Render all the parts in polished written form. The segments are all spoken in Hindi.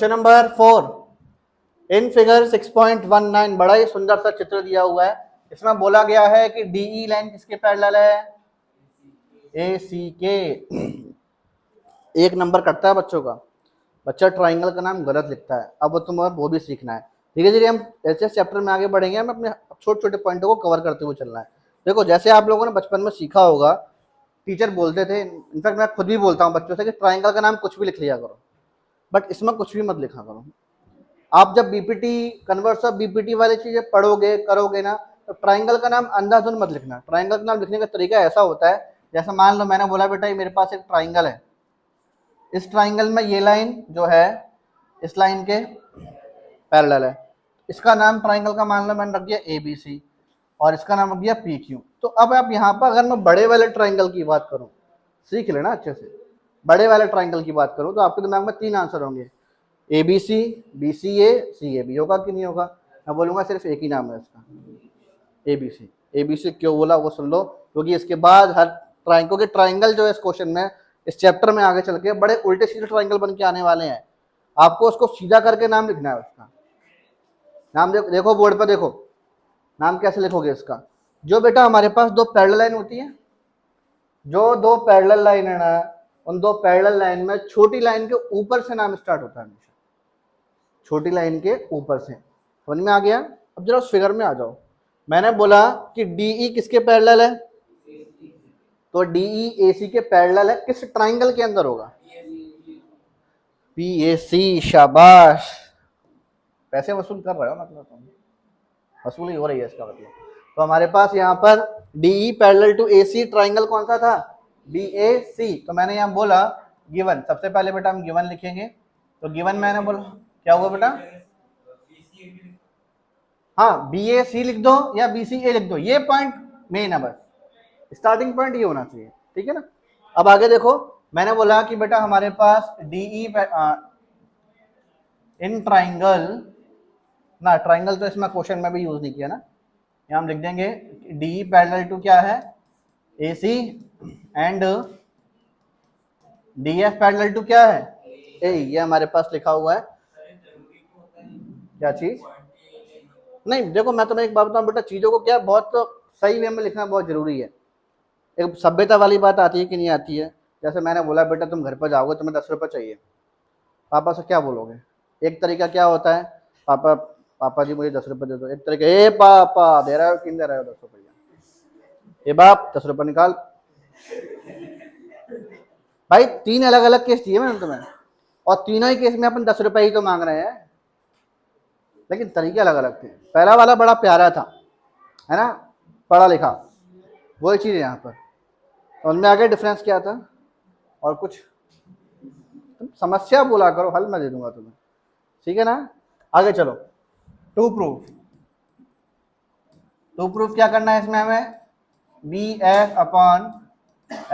क्वेश्चन नंबर 4 इन फिगर 6.19 बड़ा ही सुंदर सा चित्र दिया हुआ है। इसमें बोला गया है कि डीई लाइन किसके पैरेलल है? ए सी के। एक नंबर कटता है बच्चों का। बच्चा ट्राइंगल का नाम गलत लिखता है। अब तुम्हें वो भी सीखना है। धीरे धीरे हम ऐसे चैप्टर में आगे बढ़ेंगे। हम अपने छोटे छोटे पॉइंटों को कवर करते हुए चलना है। देखो, जैसे आप लोगों ने बचपन में सीखा होगा, टीचर बोलते थे, इनफैक्ट मैं खुद भी बोलता हूँ बच्चों से कि ट्राइंगल का नाम कुछ भी लिख लिया करो, बट इसमें कुछ भी मत लिखा करो। आप जब बीपीटी, कन्वर्स ऑफ बीपीटी वाली चीजें पढ़ोगे करोगे ना, तो ट्राइंगल का नाम अंधाधुन मत लिखना। ट्राइंगल का नाम लिखने का तरीका ऐसा होता है, जैसे मान लो मैंने बोला बेटा मेरे पास एक ट्राइंगल है, इस ट्राइंगल में ये लाइन जो है इस लाइन के पैरेलल है। इसका नाम ट्राइंगल का मान लो मैंने रख दिया ए बी सी, और इसका नाम रख दिया पी क्यू। तो अब आप यहाँ पर अगर मैं बड़े वाले ट्राइंगल की बात करूँ, सीख लेना अच्छे से, बड़े वाले ट्राइंगल की बात करूँ तो आपके दिमाग में 3 आंसर होंगे, A B C, B C A, C A B. होगा कि नहीं होगा? मैं बोलूँगा सिर्फ एक ही नाम है इसका, ए बी सी। ए बी सी क्यों बोला वो सुन लो, क्योंकि इसके बाद हर ट्राइंगल के ट्राइंगल जो है इस क्वेश्चन में, इस चैप्टर में आगे चल के बड़े उल्टे सीधे ट्राइंगल बन के आने वाले हैं। आपको उसको सीधा करके नाम लिखना है। उसका नाम देखो बोर्ड पर, देखो नाम कैसे लिखोगे इसका। जो बेटा हमारे पास दो पैरेलल लाइन होती है, जो दो पैरेलल लाइन है ना, उन दो पैरेलल लाइन में छोटी लाइन के ऊपर से नाम स्टार्ट होता है हमेशा, छोटी लाइन के ऊपर से। समझ में आ गया? अब जरा उस फिगर में आ जाओ। मैंने बोला कि डीई किसके पैरेलल है, तो डीई एसी के पैरेलल है। किस ट्राइंगल के अंदर होगा? पीएसी। शाबाश, पैसे वसूल कर रहे हो मतलब, तुम वसूली हो रही है इसका मतलब। तो हमारे पास यहाँ पर DE parallel to AC triangle कौन सा था? बीएसी। तो मैंने यहाँ बोला गिवन, सबसे पहले बेटा हम गिवन लिखेंगे। तो गिवन मैंने बोला क्या हुआ बेटा? हाँ, बी ए सी लिख दो या बी सी ए लिख दो, ये पॉइंट मेन है, बस स्टार्टिंग पॉइंट ये होना चाहिए, ठीक है ना। अब आगे देखो, मैंने बोला कि बेटा हमारे पास डीई इन ट्राइंगल ना, ट्राइंगल तो इसमें क्वेश्चन में भी यूज नहीं किया ना, यहाँ हम लिख देंगे डीई पैरेलल टू क्या है? A C, and D F parallel to क्या है? ए। ये हमारे पास लिखा हुआ है। क्या चीज? नहीं देखो, मैं तुम्हें एक बात बताऊं बेटा, चीजों को क्या बहुत सही वे में लिखना बहुत जरूरी है। एक सभ्यता वाली बात आती है कि नहीं आती है। जैसे मैंने बोला बेटा तुम घर पर जाओगे, तुम्हें 10 रुपये चाहिए, पापा से क्या बोलोगे? एक तरीका क्या होता है, पापा पापा जी मुझे 10 रुपये दे दो। एक तरीका, ए पापा दे रहा हो कि नहीं दे रहा हो 10 रुपये? ए बाप 10 रुपये निकाल। भाई 3 अलग अलग केस दिए मैंने तुम्हें, और तीनों ही केस में अपन 10 रुपये ही तो मांग रहे हैं, लेकिन तरीके अलग अलग थे। पहला वाला बड़ा प्यारा था, है ना, पढ़ा लिखा, वही चीज़ है यहाँ पर। तो उनमें आगे डिफरेंस क्या था? और कुछ तुम समस्या बोला करो, हल मैं दे दूंगा तुम्हें, ठीक है ना। आगे चलो, टू प्रूफ। टू प्रूफ क्या करना है इसमें हमें? B F upon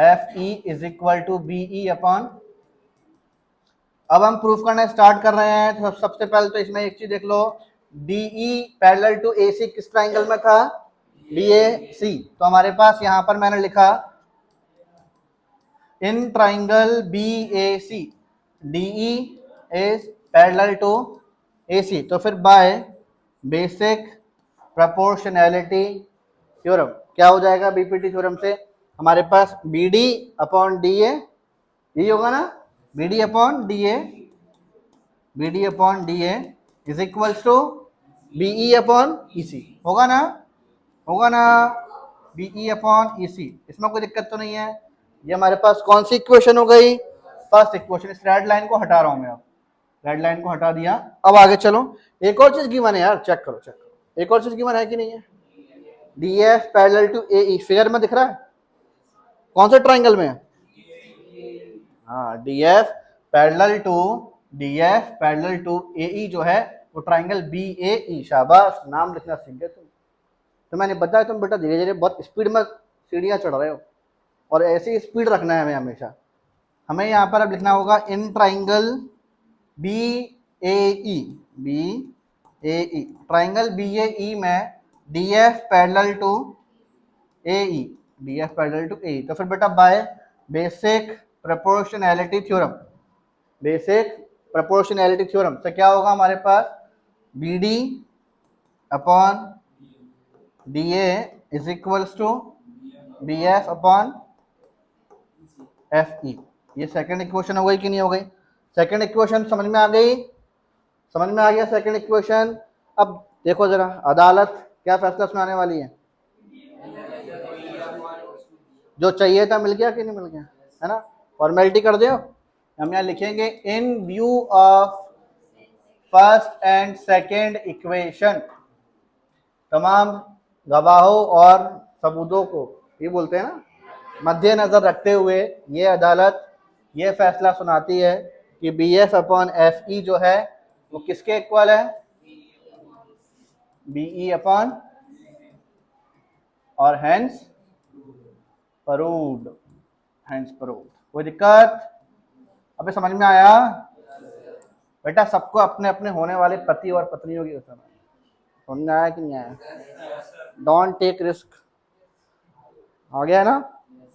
F E is equal to B E upon. अब हम प्रूफ करना स्टार्ट कर रहे हैं। तो सबसे पहले तो इसमें एक चीज देख लो, डीई पैरेलल टू एसी किस ट्राइंगल में था? बीएसी। तो हमारे पास यहां पर मैंने लिखा in triangle BAC DE is parallel to AC. तो फिर बाय बेसिक प्रोपोर्शनैलिटी थ्योरम क्या हो जाएगा? बीपीटी थ्योरम से हमारे पास B D upon D A, यही होगा ना, B D upon D A, B D upon D A is equals to BE upon EC. होगा ना, होगा ना, बीई अपॉन ईसी। इसमें कोई दिक्कत तो नहीं है। ये हमारे पास कौन सी इक्वेशन हो गई? First equation. इस रेड लाइन को हटा रहा हूं मैं, अब रेड लाइन को हटा दिया। अब आगे चलो, एक और चीज गिवन है यार, चेक करो चेक करो, एक और चीज गिवन है कि नहीं है? D F parallel to A E, figure में दिख रहा है कौन से ट्राइंगल में है? हाँ, D F parallel to A ई जो है वो ट्राइंगल बी ए ई। शाबाश, नाम लिखना सीख गए तुम। तो मैंने बताया तुम बेटा धीरे धीरे बहुत स्पीड में सीढ़ियाँ चढ़ रहे हो, और ऐसी स्पीड रखना है हमें हमेशा। हमें यहाँ पर अब लिखना होगा in triangle B A E, B A E, triangle B A E में D F parallel to A E, D F parallel to A E. तो फिर बेटा by basic proportionality theorem, basic proportionality theorem से क्या होगा हमारे पास, B D upon D is equals to B F upon F E. ये सेकंड इक्वेशन हो गई कि नहीं हो गई? सेकंड इक्वेशन समझ में आ गई? समझ में आ गया सेकंड इक्वेशन। अब देखो जरा, अदालत क्या फैसला सुनाने वाली है? जो चाहिए था मिल गया कि नहीं मिल गया, है ना? फॉर्मेलिटी कर दो, हम यहाँ लिखेंगे इन view of first and second equation, तमाम गवाहों और सबूतों को, ये बोलते हैं ना, मद्देनजर रखते हुए ये अदालत ये फैसला सुनाती है कि B F upon F E जो है वो किसके इक्वल है? बी ई अपॉन, और हैंस प्रूव्ड, हैंस प्रूव्ड। कोई दिक्कत? अबे समझ में आया बेटा? सबको अपने अपने होने वाले पति और पत्नियों की समझ में आया कि नहीं आया? Don't take risk. आ गया ना?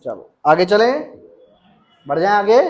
चलो आगे चले, बढ़ जाए आगे।